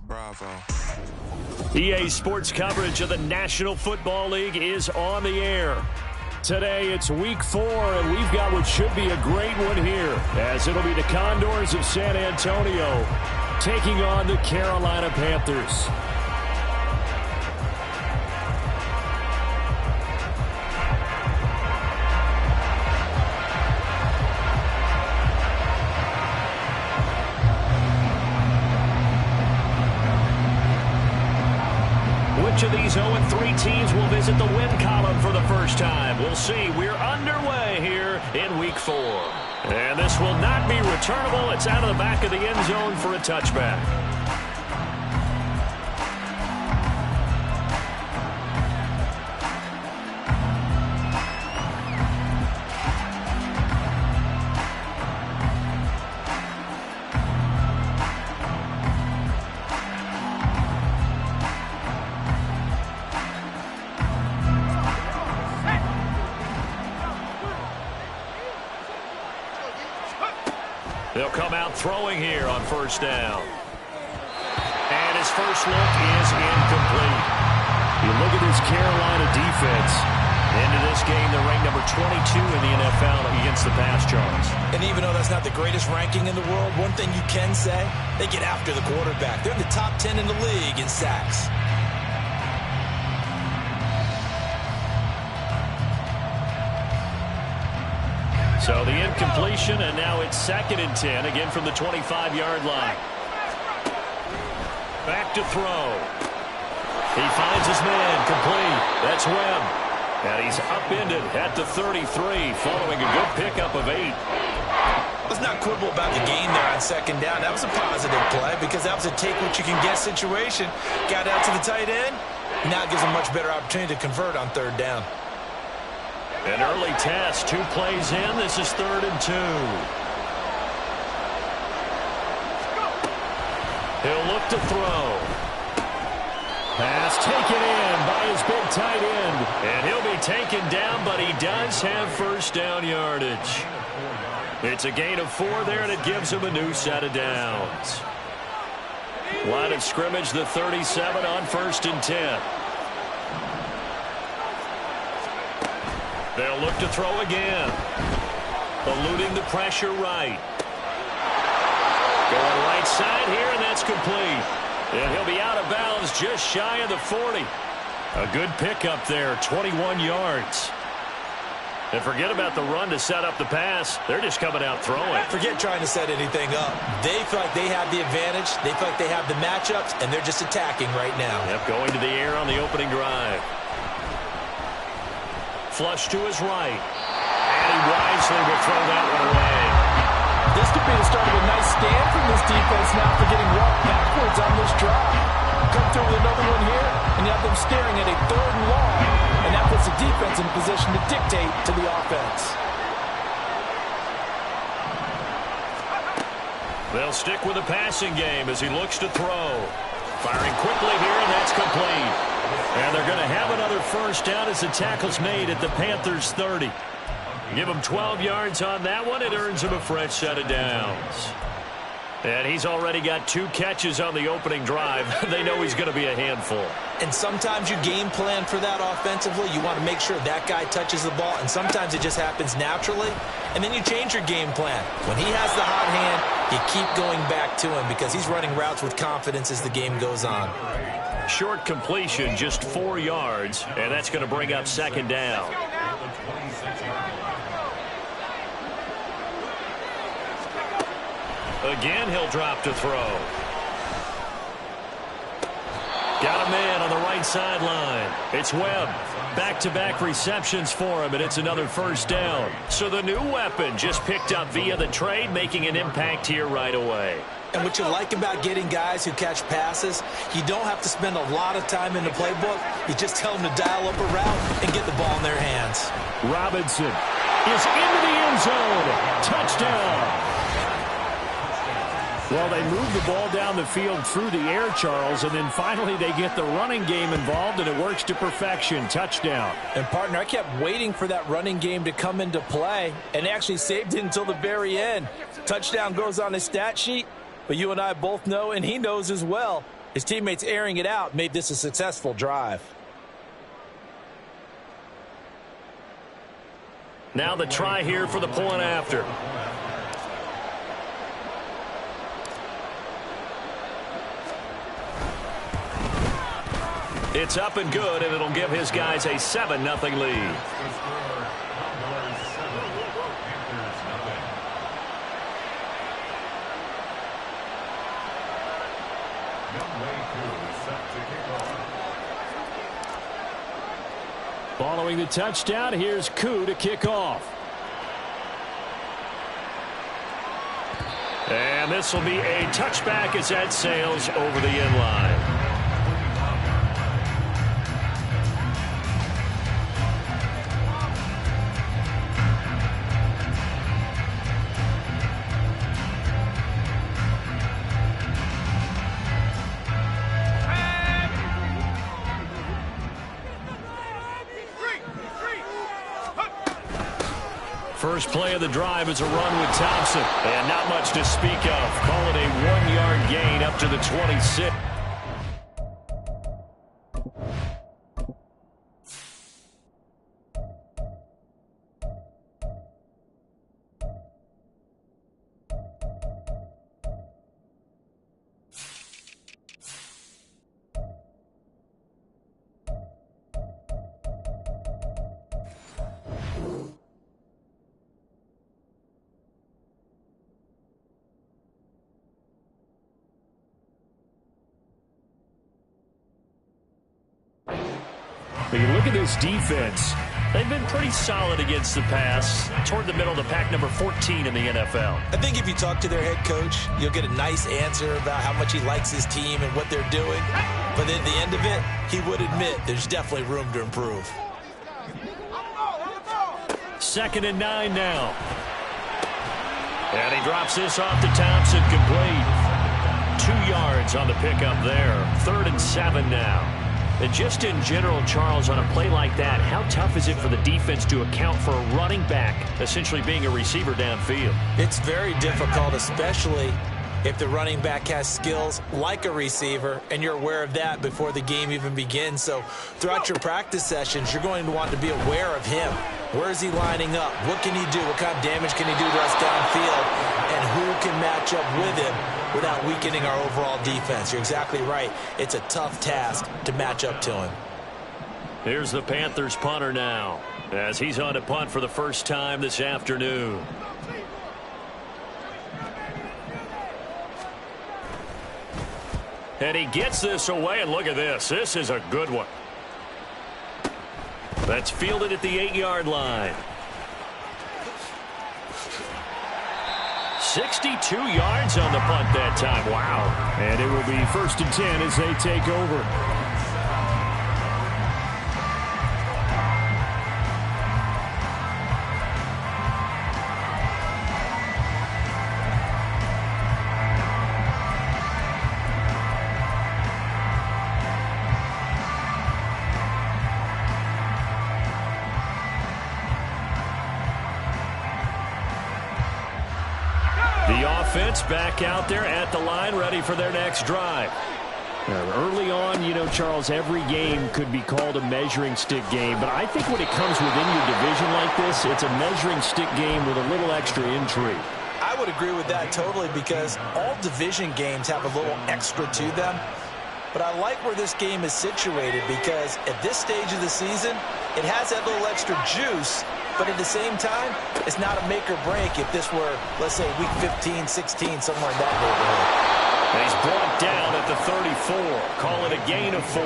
Bravo. EA Sports coverage of the National Football League is on the air. Today it's week 4, and we've got what should be a great one here, as it'll be the Condors of San Antonio taking on the Carolina Panthers. Which of these 0-3 teams will visit the win column for the first time? We'll see. We're underway here in week 4. And this will not be returnable. It's out of the back of the end zone for a touchback. They'll come out throwing here on first down. And his first look is incomplete. You look at this Carolina defense. Into this game, they're ranked number 22 in the NFL against the pass, Charles. And even though that's not the greatest ranking in the world, one thing you can say, they get after the quarterback. They're in the top 10 in the league in sacks. So the incompletion, and now it's 2nd and 10, again from the 25-yard line. Back to throw. He finds his man, complete. That's Webb. And he's upended at the 33, following a good pickup of 8. Let's not quibble about the gain there on 2nd down. That was a positive play because that was a take-what-you-can-get situation. Got out to the tight end. Now it gives him a much better opportunity to convert on 3rd down. An early test, 2 plays in. This is 3rd and 2. He'll look to throw. Pass taken in by his big tight end. And he'll be taken down, but he does have first down yardage. It's a gain of 4 there, and it gives him a new set of downs. Line of scrimmage, the 37 on 1st and 10. They'll look to throw again. Eluding the pressure right. Going right side here, and that's complete. And he'll be out of bounds just shy of the 40. A good pickup there, 21 yards. And forget about the run to set up the pass. They're just coming out throwing. Forget trying to set anything up. They feel like they have the advantage. They feel like they have the matchups, and they're just attacking right now. Yep, going to the air on the opening drive. Flush to his right. And he wisely will throw that one away. This could be the start of a nice stand from this defense now for getting walked backwards on this drive. Come through with another one here, and you have them staring at a 3rd and long, and that puts the defense in a position to dictate to the offense. They'll stick with the passing game as he looks to throw. Firing quickly here, and that's complete. And they're going to have another first down as the tackle's made at the Panthers' 30. Give him 12 yards on that one. It earns him a fresh set of downs. And he's already got 2 catches on the opening drive. They know he's going to be a handful. And sometimes you game plan for that offensively. You want to make sure that guy touches the ball, and sometimes it just happens naturally. And then you change your game plan. When he has the hot hand, you keep going back to him because he's running routes with confidence as the game goes on. Short completion, just 4 yards, and that's going to bring up 2nd down. Again, he'll drop to throw. Got a man on the right sideline. It's Webb. Back-to-back receptions for him, and it's another first down. So the new weapon just picked up via the trade, making an impact here right away. And what you like about getting guys who catch passes, you don't have to spend a lot of time in the playbook. You just tell them to dial up a route and get the ball in their hands. Robinson is into the end zone. Touchdown. Well, they move the ball down the field through the air, Charles, and then finally they get the running game involved, and it works to perfection. Touchdown. And, partner, I kept waiting for that running game to come into play and actually saved it until the very end. Touchdown goes on the stat sheet, But you and I both know, and he knows as well, his teammates airing it out made this a successful drive. Now the try here for the point after. It's up and good, and it'll give his guys a 7-0 lead. Following the touchdown, here's Koo to kick off. And this will be a touchback as that sails over the end line. First play of the drive is a run with Thompson. And not much to speak of. Call it a 1-yard gain up to the 26. When you look at this defense, they've been pretty solid against the pass. Toward the middle of the pack, number 14 in the NFL. I think if you talk to their head coach, you'll get a nice answer about how much he likes his team and what they're doing. But at the end of it, he would admit there's definitely room to improve. 2nd and 9 now. And he drops this off to Thompson, complete. 2 yards on the pickup there. 3rd and 7 now. And just in general, Charles, on a play like that, how tough is it for the defense to account for a running back essentially being a receiver downfield? It's very difficult, especially if the running back has skills like a receiver, and you're aware of that before the game even begins. So throughout your practice sessions, you're going to want to be aware of him. Where is he lining up? What can he do? What kind of damage can he do to us downfield? And who can match up with him without weakening our overall defense? You're exactly right. It's a tough task to match up to him. Here's the Panthers punter now, as he's on to punt for the first time this afternoon. And he gets this away, and look at this. This is a good one. That's fielded at the 8-yard line. 62 yards on the punt that time. Wow. And it will be 1st and 10 as they take over. The offense back out there at the line, ready for their next drive. Early on, you know, Charles, every game could be called a measuring stick game, but I think when it comes within your division like this, it's a measuring stick game with a little extra intrigue. I would agree with that totally, because all division games have a little extra to them. But I like where this game is situated, because at this stage of the season, it has that little extra juice. But at the same time, it's not a make or break if this were, let's say, week 15, 16, somewhere in that neighborhood. And he's brought down at the 34. Call it a gain of 4.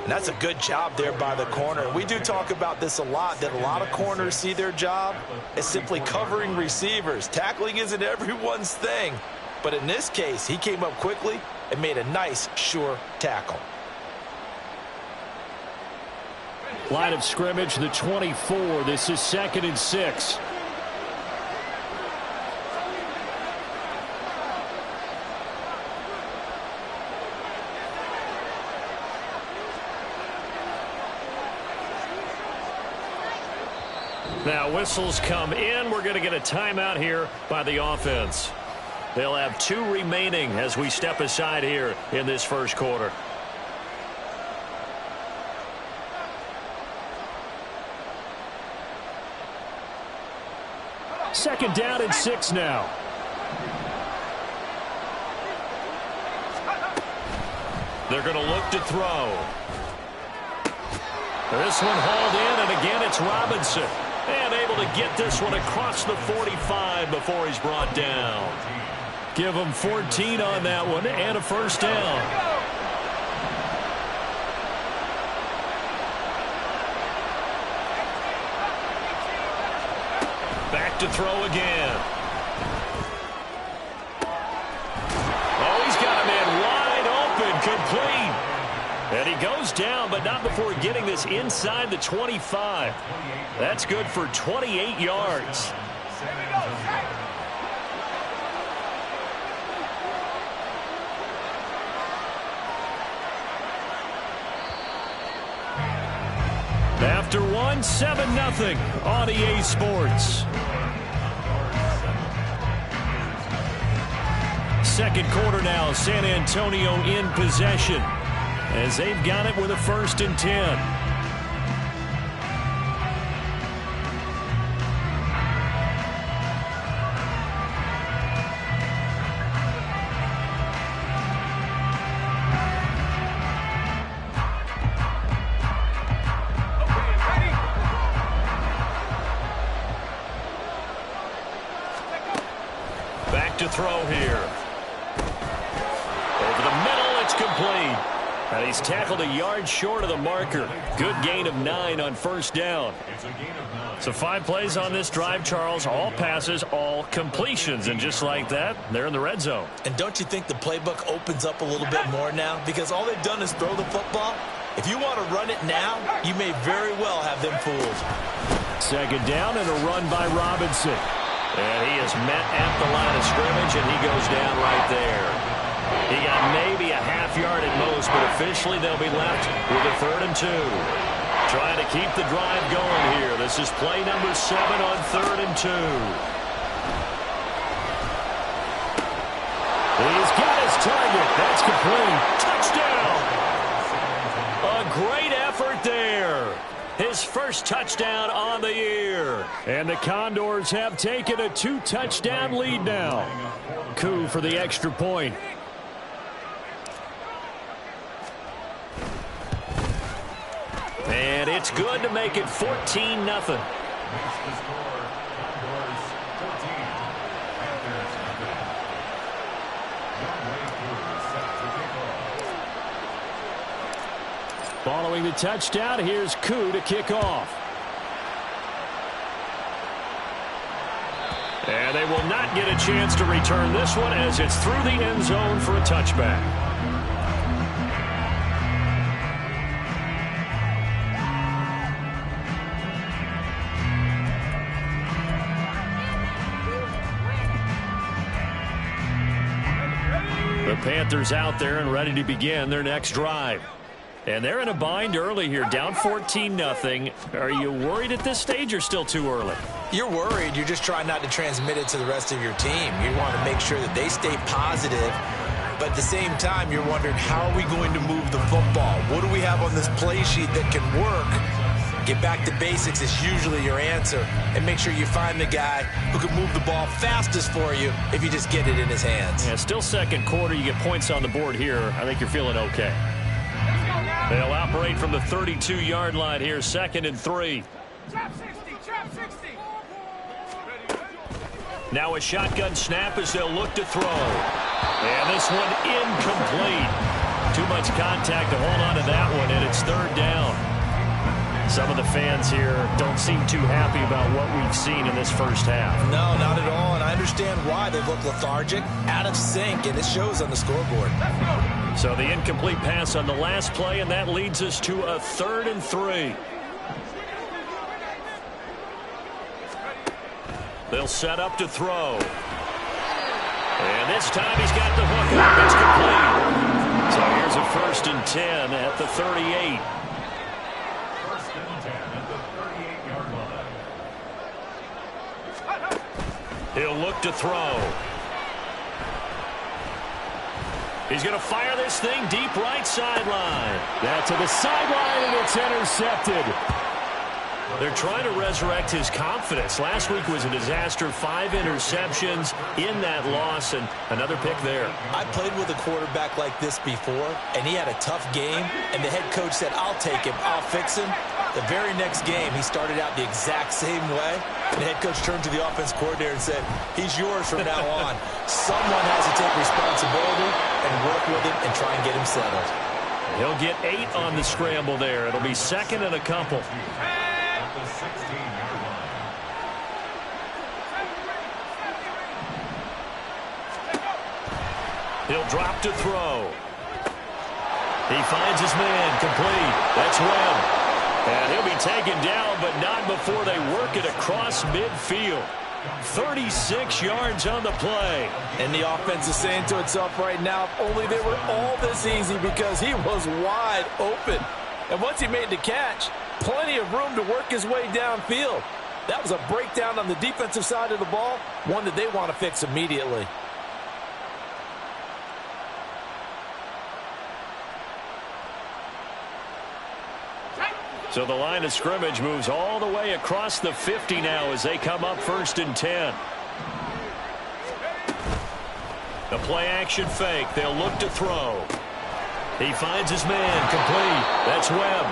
And that's a good job there by the corner. We do talk about this a lot, that a lot of corners see their job as simply covering receivers. Tackling isn't everyone's thing. But in this case, he came up quickly and made a nice, sure tackle. Line of scrimmage, the 24. This is 2nd and 6. Now whistles come in. We're going to get a timeout here by the offense. They'll have 2 remaining as we step aside here in this first quarter. Second down and 6 now. They're going to look to throw. This one hauled in, and again it's Robinson. And able to get this one across the 45 before he's brought down. Give him 14 on that one and a first down. Back to throw again. Oh, he's got a man wide open, complete. And he goes down, but not before getting this inside the 25. That's good for 28 yards. After one, 7-0 on EA Sports. Second quarter now, San Antonio in possession as they've got it with a 1st and 10. Back to throw here. Over the middle, it's complete. And he's tackled a yard short of the marker. Good gain of 9 on first down. So 5 plays on this drive, Charles. All passes, all completions. And just like that, they're in the red zone. And don't you think the playbook opens up a little bit more now? Because all they've done is throw the football. If you want to run it now, you may very well have them fooled. Second down and a run by Robinson. And he is met at the line of scrimmage, and he goes down right there. He got maybe a half yard at most, but officially they'll be left with a 3rd and 2. Trying to keep the drive going here. This is play number 7 on 3rd and 2. He's got his target. That's complete. Touchdown! A great effort there. His first touchdown on the year. And the Condors have taken a 2-touchdown lead now. Coup for the extra point. And it's good to make it 14-0. Following the touchdown, here's Coup to kick off. And they will not get a chance to return this one as it's through the end zone for a touchback. The Panthers out there and ready to begin their next drive. And they're in a bind early here, down 14-0. Are you worried at this stage or still too early? You're worried. You're just trying not to transmit it to the rest of your team. You want to make sure that they stay positive. But at the same time, you're wondering, how are we going to move the football? What do we have on this play sheet that can work? Get back to basics is usually your answer. And make sure you find the guy who can move the ball fastest for you if you just get it in his hands. Yeah, still second quarter. You get points on the board here. I think you're feeling okay. They'll operate from the 32-yard line here, 2nd and 3. Now a shotgun snap as they'll look to throw. And this one incomplete. Too much contact to hold on to that one, and it's 3rd down. Some of the fans here don't seem too happy about what we've seen in this first half. No, not at all, and I understand why. They look lethargic, out of sync, and it shows on the scoreboard. So the incomplete pass on the last play, and that leads us to a 3rd and 3. They'll set up to throw. And this time he's got the hook up. It's complete. So here's a 1st and 10 at the 38. He'll look to throw. He's going to fire this thing deep right sideline. That to the sideline, and it's intercepted. They're trying to resurrect his confidence. Last week was a disaster. 5 interceptions in that loss, and another pick there. I played with a quarterback like this before, and he had a tough game, and the head coach said, I'll take him, I'll fix him. The very next game, he started out the exact same way, and the head coach turned to the offense coordinator and said, he's yours from now on. Someone has to take responsibility and work with him and try and get him settled. He'll get 8 on the scramble there. It'll be second and a couple. He'll drop to throw. He finds his man complete. That's Webb. And he'll be taken down, but not before they work it across midfield. 36 yards on the play. And the offense is saying to itself right now, if only they were all this easy, because he was wide open. And once he made the catch, plenty of room to work his way downfield. That was a breakdown on the defensive side of the ball, one that they want to fix immediately. So the line of scrimmage moves all the way across the 50 now as they come up 1st and 10. The play action fake. They'll look to throw. He finds his man complete. That's Webb.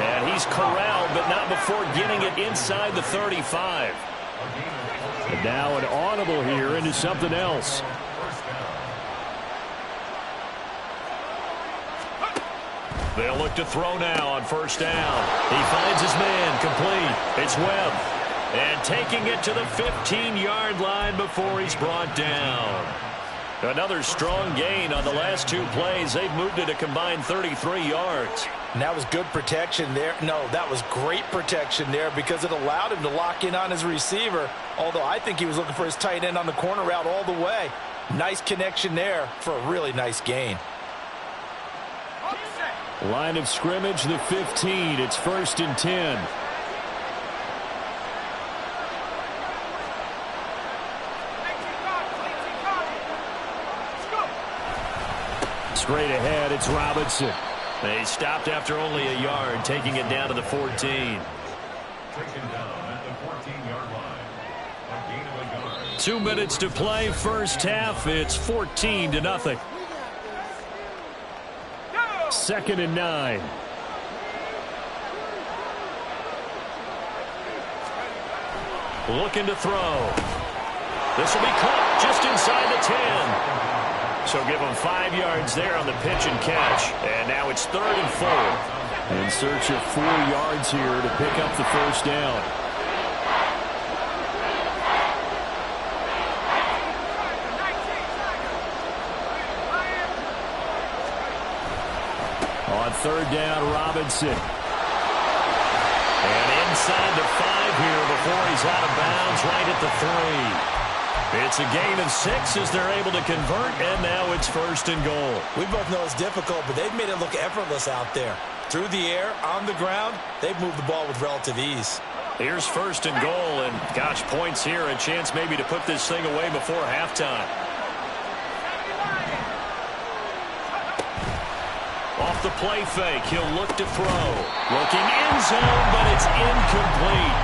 And he's corralled, but not before getting it inside the 35. And now an audible here into something else. They'll look to throw now on 1st down. He finds his man complete. It's Webb. And taking it to the 15-yard line before he's brought down. Another strong gain on the last 2 plays. They've moved it a combined 33 yards. And that was good protection there. No, that was great protection there because it allowed him to lock in on his receiver, although I think he was looking for his tight end on the corner route all the way. Nice connection there for a really nice gain. Line of scrimmage, the 15. It's 1st and 10. Straight ahead, it's Robinson. They stopped after only a yard, taking it down to the 14. Taken down at the 14-yard line. A gain of a yard. 2 minutes to play, first half. It's 14-0. 2nd and 9. Looking to throw. This will be caught just inside the 10. So give them 5 yards there on the pitch and catch. And now it's 3rd and 4. In search of 4 yards here to pick up the 1st down. On 3rd down, Robinson. And inside the 5 here before he's out of bounds right at the 3. It's a gain of 6 as they're able to convert, and now it's 1st and goal. We both know it's difficult, but they've made it look effortless out there. Through the air, on the ground, they've moved the ball with relative ease. Here's 1st and goal, and gosh, points here, a chance maybe to put this thing away before halftime. Off the play fake, he'll look to throw. Looking end zone, but it's incomplete.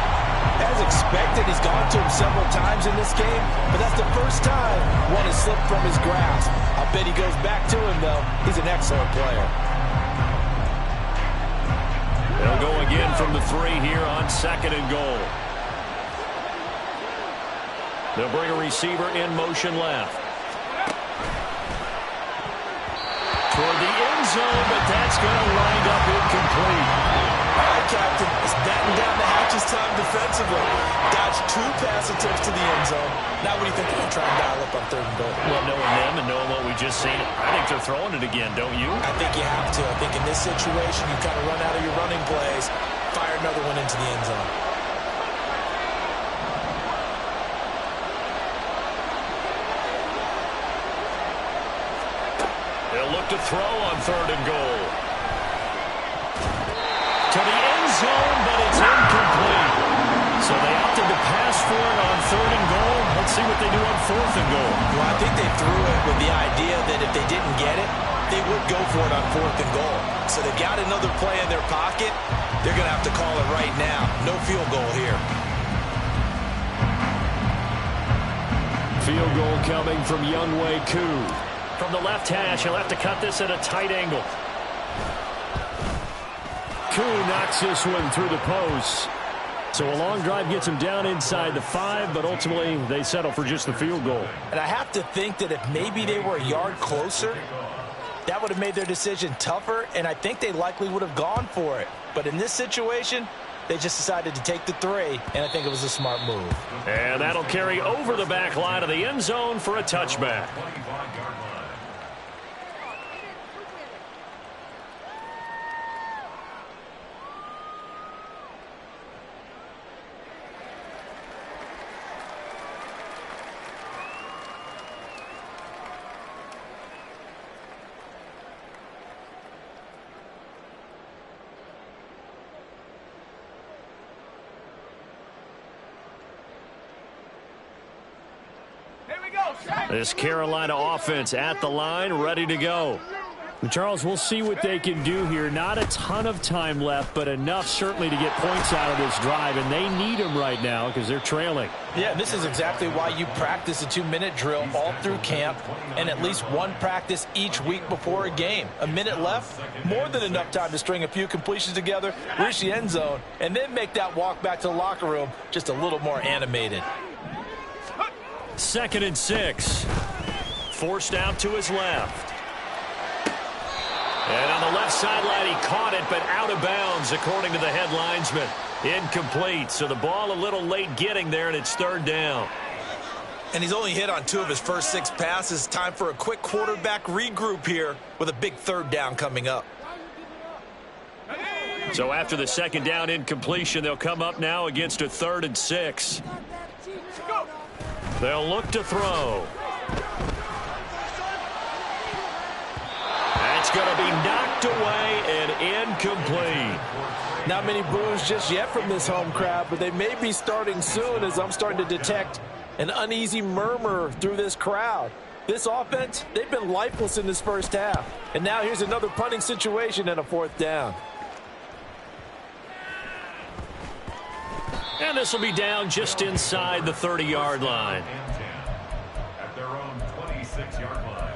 As expected, he's gone to him several times in this game, but that's the first time one has slipped from his grasp. I bet he goes back to him, though. He's an excellent player. They'll go again from the 3 here on 2nd and goal. They'll bring a receiver in motion left. Toward the end zone, but that's going to wind up incomplete. All right, Captain, it's batten down the hatches time defensively. Dodge 2 pass attempts to the end zone. Now what do you think they're going to try and dial up on 3rd and goal? Well, knowing them and knowing what we just seen, I think they're throwing it again, don't you? I think you have to. I think in this situation, you kind of run out of your running plays, fire another one into the end zone. They'll look to throw on 3rd and goal. To the end zone, but it's incomplete. So they opted to pass for it on 3rd and goal. Let's see see what they do on 4th and goal. Well, I think they threw it with the idea that if they didn't get it, they would go for it on 4th and goal. So they've got another play in their pocket. They're going to have to call it right now. No field goal here. Field goal coming from Younghoe Koo. From the left hash, he'll have to cut this at a tight angle. Koo knocks this one through the post. So a long drive gets him down inside the 5, but ultimately they settle for just the field goal. And I have to think that if maybe they were a yard closer, that would have made their decision tougher, and I think they likely would have gone for it. But in this situation, they just decided to take the 3, and I think it was a smart move. And that'll carry over the back line of the end zone for a touchback. This Carolina offense at the line, ready to go. Charles, we'll see what they can do here. Not a ton of time left, but enough certainly to get points out of this drive, and they need them right now because they're trailing. Yeah, this is exactly why you practice a 2-minute drill all through camp and at least one practice each week before a game. A minute left, more than enough time to string a few completions together, reach the end zone, and then make that walk back to the locker room just a little more animated. 2nd and 6. Forced out to his left. And on the left sideline, he caught it, but out of bounds, according to the head linesman. Incomplete, so the ball a little late getting there, and it's 3rd down. And he's only hit on 2 of his first 6 passes. Time for a quick quarterback regroup here with a big 3rd down coming up. So after the 2nd down incompletion, they'll come up now against a 3rd and 6. They'll look to throw. That's going to be knocked away and incomplete. Not many boos just yet from this home crowd, but they may be starting soon as I'm starting to detect an uneasy murmur through this crowd. This offense, they've been lifeless in this first half. And now here's another punting situation and a 4th down. And this will be down just inside the 30-yard line. At their own 26-yard line.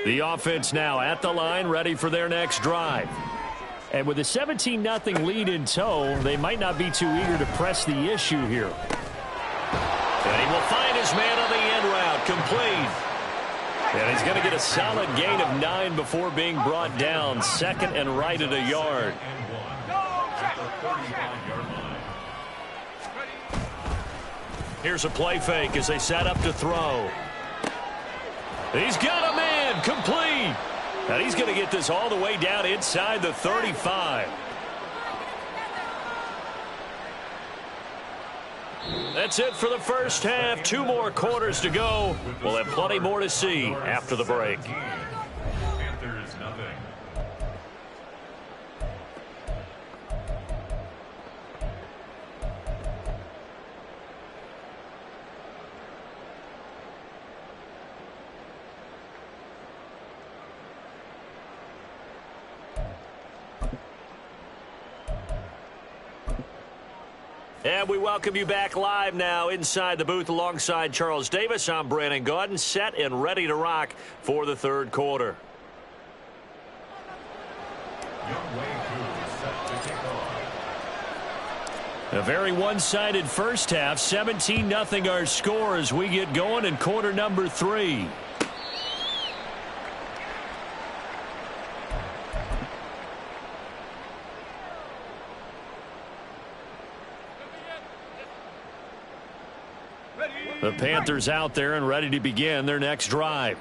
The offense now at the line, ready for their next drive. And with a 17-0 lead in tow, they might not be too eager to press the issue here. And he will find his man on the end route, complete. And he's going to get a solid gain of 9 before being brought down. 2nd and right at a yard. Here's a play fake as they set up to throw. He's got a man, complete. And he's going to get this all the way down inside the 35. That's it for the first half. 2 more quarters to go. We'll have plenty more to see after the break. Panthers nothing. And we welcome you back live now inside the booth alongside Charles Davis. I'm Brandon Gaudin, set and ready to rock for the 3rd quarter. A very one-sided first half. 17-0 our score as we get going in quarter number 3. The Panthers out there and ready to begin their next drive.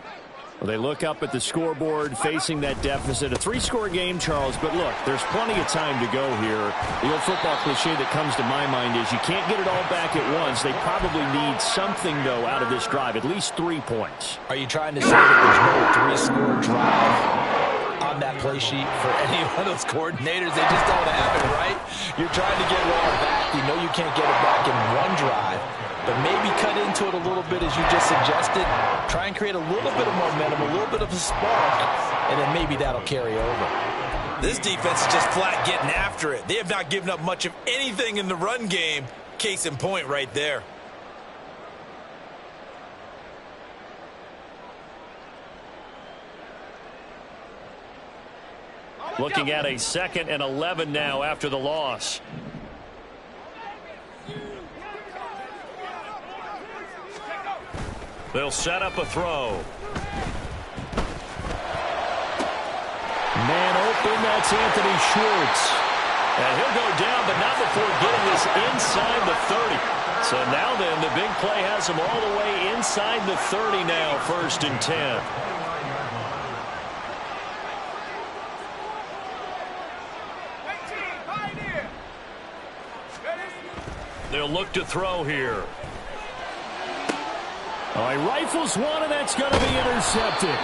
Well, they look up at the scoreboard facing that deficit. A 3-score game, Charles, but look, there's plenty of time to go here. The old football cliche that comes to my mind is you can't get it all back at once. They probably need something, though, out of this drive, at least 3 points. Are you trying to say that there's no 3-score drive on that play sheet for any one of those coordinators? They just don't have it, right? You're trying to get it all back. You know you can't get it back in one drive. But maybe cut into it a little bit, as you just suggested. Try and create a little bit of momentum, a little bit of a spark, and then maybe that'll carry over. This defense is just flat getting after it. They have not given up much of anything in the run game. Case in point right there. Looking at a 2nd and 11 now after the loss. They'll set up a throw. Man open, that's Anthony Schwartz. And he'll go down, but not before getting this inside the 30. So now then, the big play has him all the way inside the 30 now, 1st and 10. They'll look to throw here. Oh, he rifles one, and that's going to be intercepted.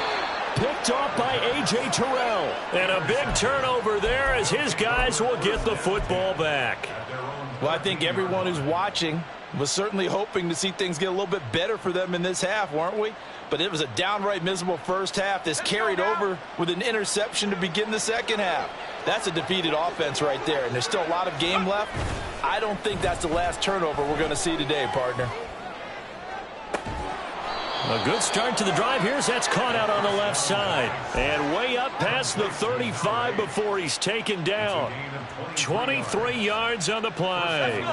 Picked off by A.J. Terrell. And a big turnover there as his guys will get the football back. Well, I think everyone who's watching was certainly hoping to see things get a little bit better for them in this half, weren't we? But it was a downright miserable first half. This carried over with an interception to begin the second half. That's a defeated offense right there, and there's still a lot of game left. I don't think that's the last turnover we're going to see today, partner. A good start to the drive. That's caught out on the left side. And way up past the 35 before he's taken down. 23 yards on the play.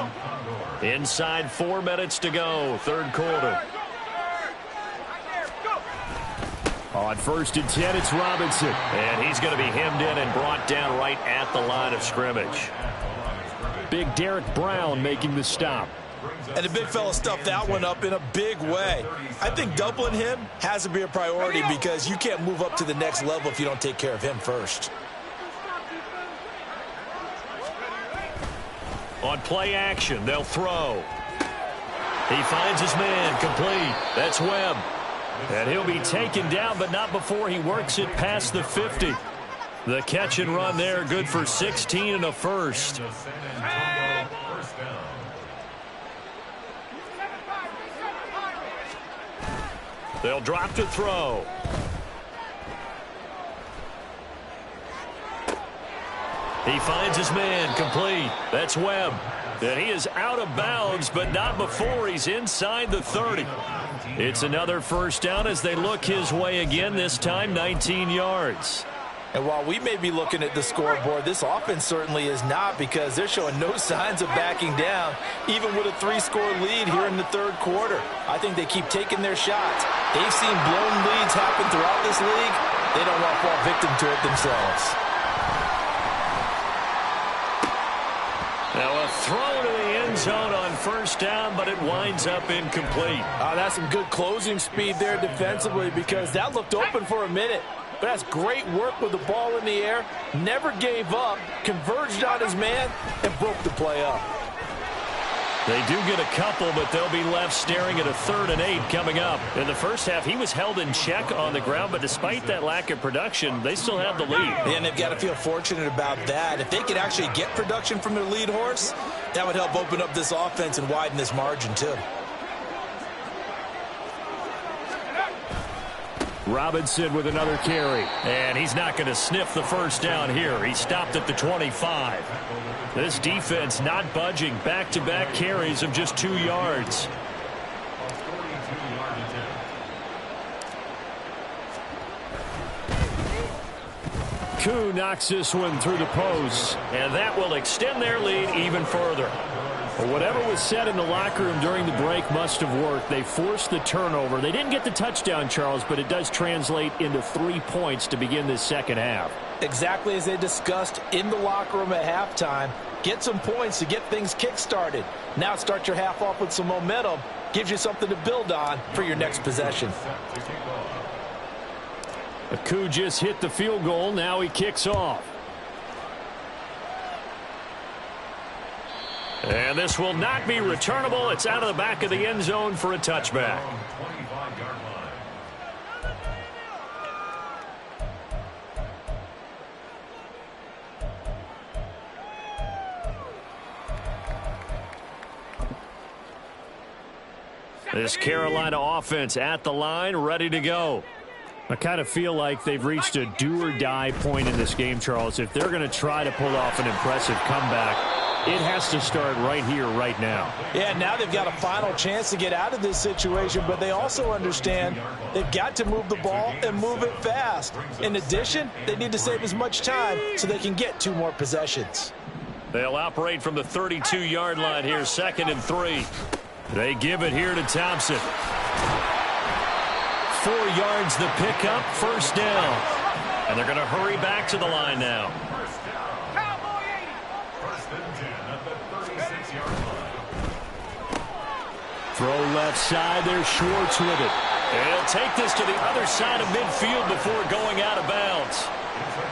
Inside 4 minutes to go, 3rd quarter. On 1st and 10, it's Robinson. And he's going to be hemmed in and brought down right at the line of scrimmage. Big Derek Brown making the stop. And the big fella stuffed that one up in a big way. I think doubling him has to be a priority because you can't move up to the next level if you don't take care of him first. On play action, they'll throw. He finds his man, complete. That's Webb. And he'll be taken down, but not before he works it past the 50. The catch and run there, good for 16 and a first. They'll drop to throw. He finds his man, complete. That's Webb. And he is out of bounds, but not before he's inside the 30. It's another first down as they look his way again, this time 19 yards. And while we may be looking at the scoreboard, this offense certainly is not, because they're showing no signs of backing down, even with a 3-score lead here in the 3rd quarter. I think they keep taking their shots. They've seen blown leads happen throughout this league. They don't want to fall victim to it themselves. Now a throw to the end zone on 1st down, but it winds up incomplete. That's some good closing speed there defensively, because that looked open for a minute. But that's great work with the ball in the air. Never gave up, converged on his man, and broke the play up. They do get a couple, but they'll be left staring at a 3rd and 8 coming up. In the first half, he was held in check on the ground, but despite that lack of production, they still have the lead. And they've got to feel fortunate about that. If they could actually get production from their lead horse, that would help open up this offense and widen this margin too. Robinson with another carry. And he's not going to sniff the first down here. He stopped at the 25. This defense not budging. Back-to-back carries of just 2 yards. Koo knocks this one through the post. And that will extend their lead even further. Well, whatever was said in the locker room during the break must have worked. They forced the turnover. They didn't get the touchdown, Charles, but it does translate into 3 points to begin this second half. Exactly as they discussed in the locker room at halftime. Get some points to get things kick-started. Now start your half off with some momentum. Gives you something to build on for your next possession. Aku just hit the field goal. Now he kicks off. And this will not be returnable. It's out of the back of the end zone for a touchback. This Carolina offense at the line, ready to go. I kind of feel like they've reached a do-or-die point in this game, Charles. If they're going to try to pull off an impressive comeback, it has to start right here, right now. Yeah, now they've got a final chance to get out of this situation, but they also understand they've got to move the ball and move it fast. In addition, they need to save as much time so they can get 2 more possessions. They'll operate from the 32-yard line here, 2nd and 3. They give it here to Thompson. 4 yards the pickup, 1st down. And they're going to hurry back to the line now. Throw left side, there's Schwartz with it. And he'll take this to the other side of midfield before going out of bounds.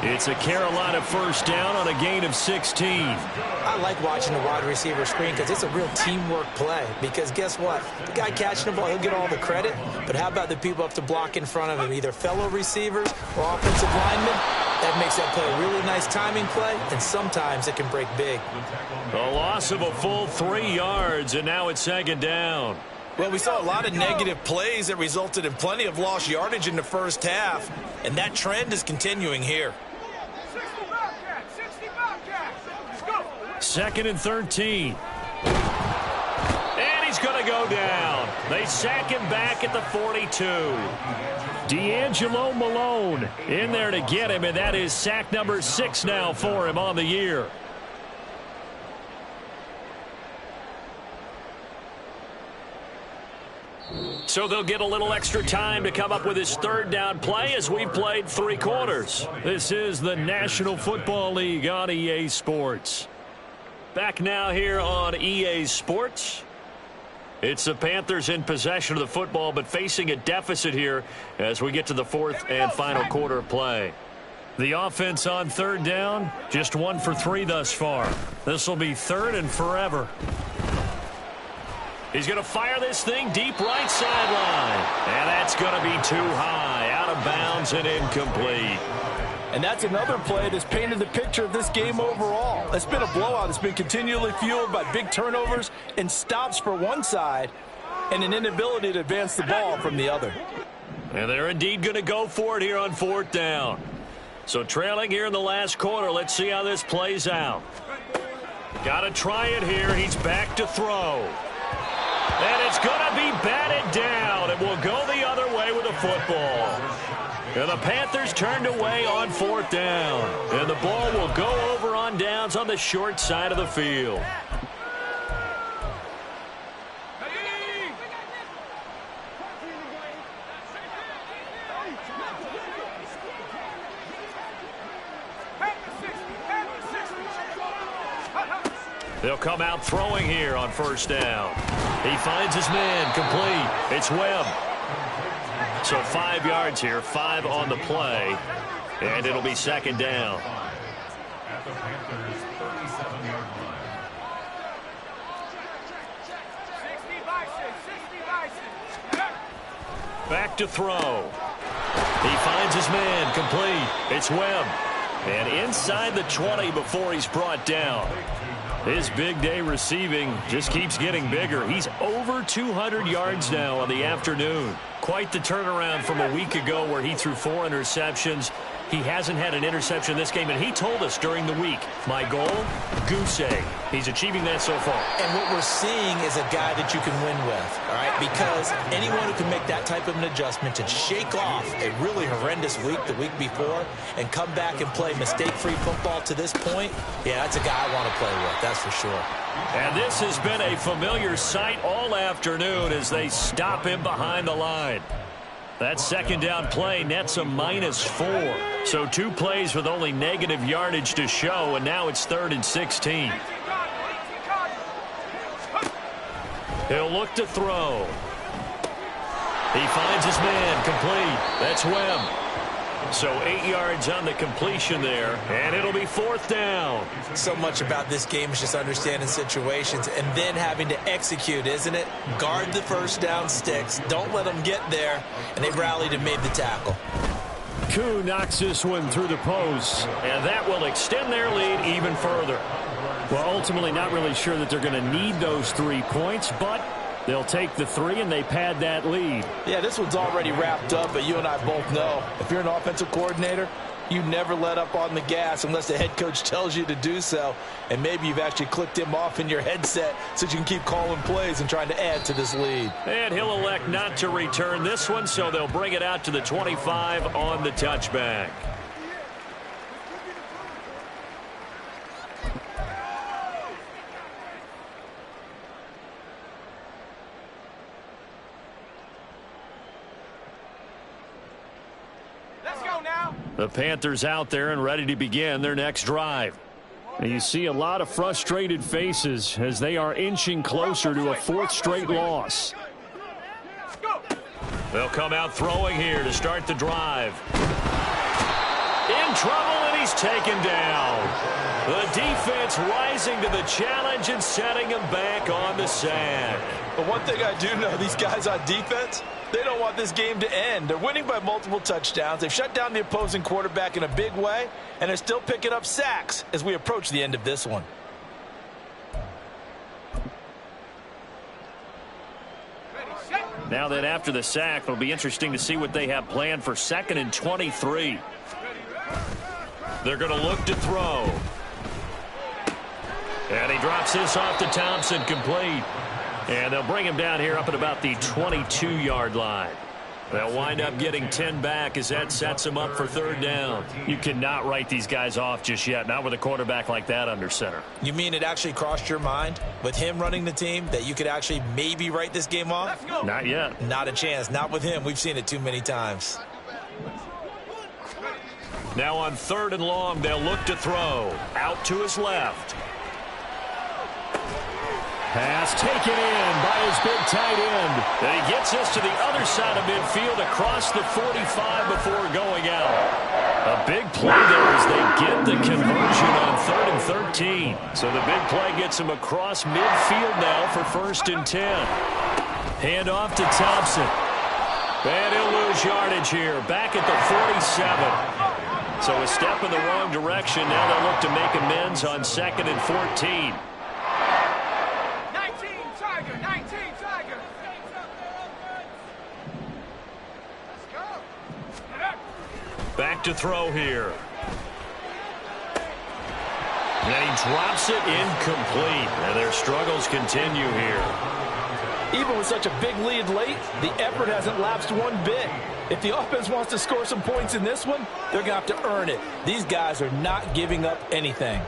It's a Carolina 1st down on a gain of 16. I like watching the wide receiver screen because it's a real teamwork play. Because guess what? The guy catching the ball, he'll get all the credit. But how about the people up to block in front of him, either fellow receivers or offensive linemen? That makes that play a really nice timing play, and sometimes it can break big. A loss of a full 3 yards, and now it's 2nd down. Well, we saw a lot of negative plays that resulted in plenty of lost yardage in the first half, and that trend is continuing here. 2nd and 13. And he's going to go down. They sack him back at the 42. D'Angelo Malone in there to get him, and that is sack number 6 now for him on the year. So they'll get a little extra time to come up with his 3rd down play as we've played 3 quarters. This is the National Football League on EA Sports. Back now here on EA Sports. It's the Panthers in possession of the football, but facing a deficit here as we get to the 4th and final quarter of play. The offense on 3rd down, just 1 for 3 thus far. This will be 3rd and forever. He's going to fire this thing deep right sideline. And that's going to be too high, out of bounds and incomplete. And that's another play that's painted the picture of this game overall. It's been a blowout. It's been continually fueled by big turnovers and stops for one side and an inability to advance the ball from the other. And they're indeed going to go for it here on 4th down. So trailing here in the last quarter, let's see how this plays out. Got to try it here. He's back to throw. And it's going to be batted down. It will go the other way with the football. And the Panthers turned away on 4th down. And the ball will go over on downs on the short side of the field. They'll come out throwing here on 1st down. He finds his man, complete. It's Webb. So 5 yards here, 5 on the play, and it'll be 2nd down. At the Panthers' 37-yard line. Back to throw. He finds his man, complete. It's Webb. And inside the 20 before he's brought down. His big day receiving just keeps getting bigger. He's over 200 yards now on the afternoon. Quite the turnaround from a week ago where he threw 4 interceptions. He hasn't had an interception this game, and he told us during the week, my goal, goose egg. He's achieving that so far. And what we're seeing is a guy that you can win with, all right? Because anyone who can make that type of an adjustment and shake off a really horrendous week the week before and come back and play mistake-free football to this point, yeah, that's a guy I want to play with, that's for sure. And this has been a familiar sight all afternoon as they stop him behind the line. That 2nd down play nets a -4. So 2 plays with only negative yardage to show, and now it's 3rd and 16. He'll look to throw. He finds his man, complete. That's Webb. So 8 yards on the completion there, and it'll be 4th down. So much about this game is just understanding situations and then having to execute, isn't it? Guard the first down sticks. Don't let them get there. And they've rallied and made the tackle. Koo knocks this one through the post, and that will extend their lead even further. Well, ultimately not really sure that they're going to need those 3 points, but they'll take the 3 and they pad that lead. Yeah, this one's already wrapped up, but you and I both know if you're an offensive coordinator, you never let up on the gas unless the head coach tells you to do so. And maybe you've actually clicked him off in your headset so you can keep calling plays and trying to add to this lead. And he'll elect not to return this one, so they'll bring it out to the 25 on the touchback. The Panthers out there and ready to begin their next drive. And you see a lot of frustrated faces as they are inching closer to a 4th straight loss. They'll come out throwing here to start the drive. In trouble, and he's taken down. The defense rising to the challenge and setting him back on the sack. But one thing I do know, these guys on defense, they don't want this game to end. They're winning by multiple touchdowns. They've shut down the opposing quarterback in a big way, and they're still picking up sacks as we approach the end of this one. Now that after the sack, it'll be interesting to see what they have planned for 2nd and 23. They're going to look to throw. And he drops this off to Thompson, complete. And they'll bring him down here up at about the 22-yard line. They'll wind up getting 10 back as that sets them up for 3rd down. You cannot write these guys off just yet, not with a quarterback like that under center. You mean it actually crossed your mind with him running the team that you could actually maybe write this game off? Not yet. Not a chance. Not with him. We've seen it too many times. Now on 3rd and long, they'll look to throw. Out to his left. Pass taken in by his big tight end. And he gets us to the other side of midfield across the 45 before going out. A big play there as they get the conversion on 3rd and 13. So the big play gets him across midfield now for 1st and 10. Hand off to Thompson. And he'll lose yardage here. Back at the 47. So a step in the wrong direction. Now they'll look to make amends on 2nd and 14. Back to throw here. And he drops it incomplete. And their struggles continue here. Even with such a big lead late, the effort hasn't lapsed one bit. If the offense wants to score some points in this one, they're going to have to earn it. These guys are not giving up anything.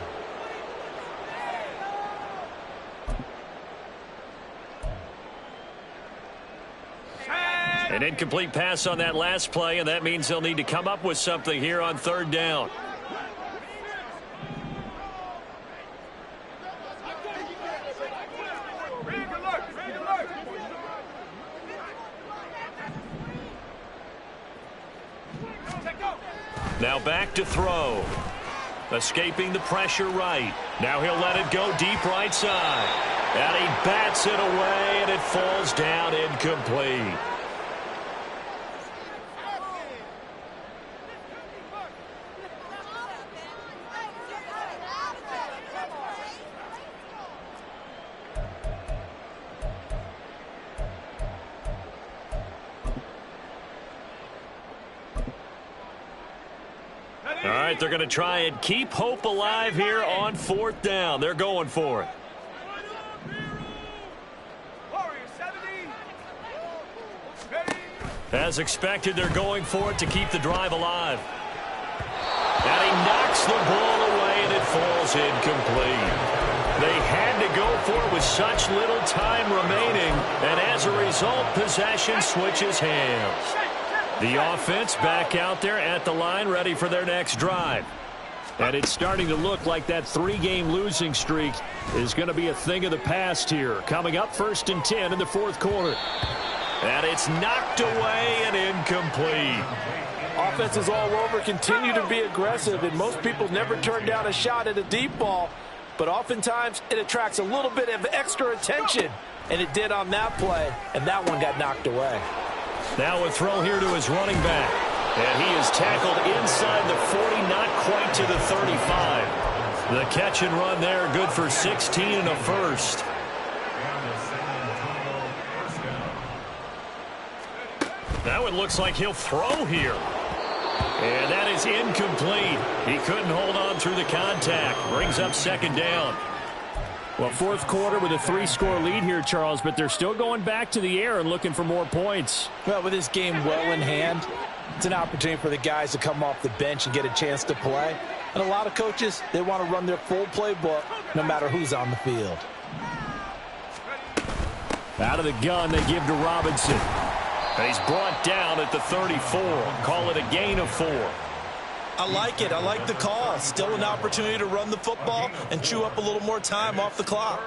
An incomplete pass on that last play, and that means they'll need to come up with something here on 3rd down. Now back to throw. Escaping the pressure right. Now he'll let it go deep right side. And he bats it away, and it falls down incomplete. All right, they're going to try and keep hope alive here on 4th down. They're going for it. As expected, they're going for it to keep the drive alive. And he knocks the ball away, and it falls incomplete. They had to go for it with such little time remaining, and as a result, possession switches hands. The offense back out there at the line, ready for their next drive. And it's starting to look like that 3-game losing streak is going to be a thing of the past here. Coming up 1st and 10 in the 4th quarter. And it's knocked away and incomplete. offense is all over, continue to be aggressive, and most people never turn down a shot at a deep ball, but oftentimes it attracts a little bit of extra attention, and it did on that play, and that one got knocked away. Now a throw here to his running back, and he is tackled inside the 40, not quite to the 35. The catch and run there, good for 16 and a first. Now it looks like he'll throw here. And that is incomplete. He couldn't hold on through the contact. Brings up second down. Well, fourth quarter with a 3-score lead here, Charles, but they're still going back to the air and looking for more points. Well, with this game well in hand, it's an opportunity for the guys to come off the bench and get a chance to play. And a lot of coaches, they want to run their full playbook no matter who's on the field. Out of the gun, they give to Robinson. And he's brought down at the 34. Call it a gain of 4. I like it. I like the call. Still an opportunity to run the football and chew up a little more time off the clock.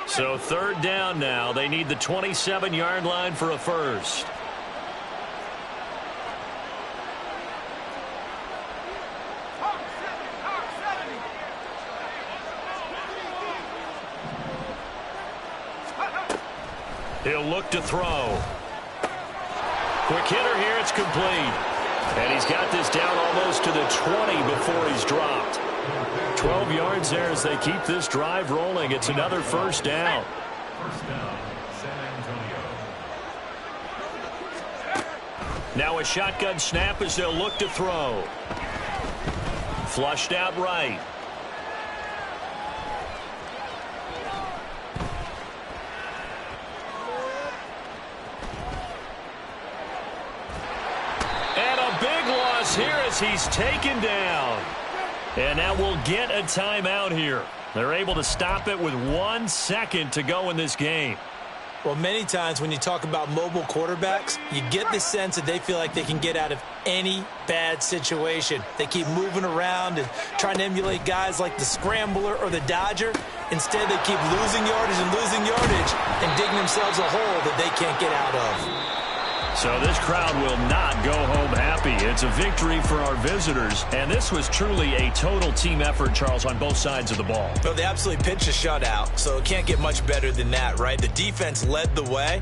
So third down now. They need the 27-yard line for a first. He'll look to throw. Quick hitter here, it's complete. And he's got this down almost to the 20 before he's dropped. 12 yards there as they keep this drive rolling. It's another first down. First down, San Antonio. Now a shotgun snap as they'll look to throw. Flushed out right. Here as he's taken down. And now we'll get a timeout here. They're able to stop it with 1 second to go in this game. Well, many times when you talk about mobile quarterbacks, you get the sense that they feel like they can get out of any bad situation. They keep moving around and trying to emulate guys like the Scrambler or the Dodger. Instead, they keep losing yardage and digging themselves a hole that they can't get out of. So this crowd will not go home happy. It's a victory for our visitors, and this was truly a total team effort, Charles, on both sides of the ball. Well, they absolutely pitched a shutout, so it can't get much better than that, right? The defense led the way.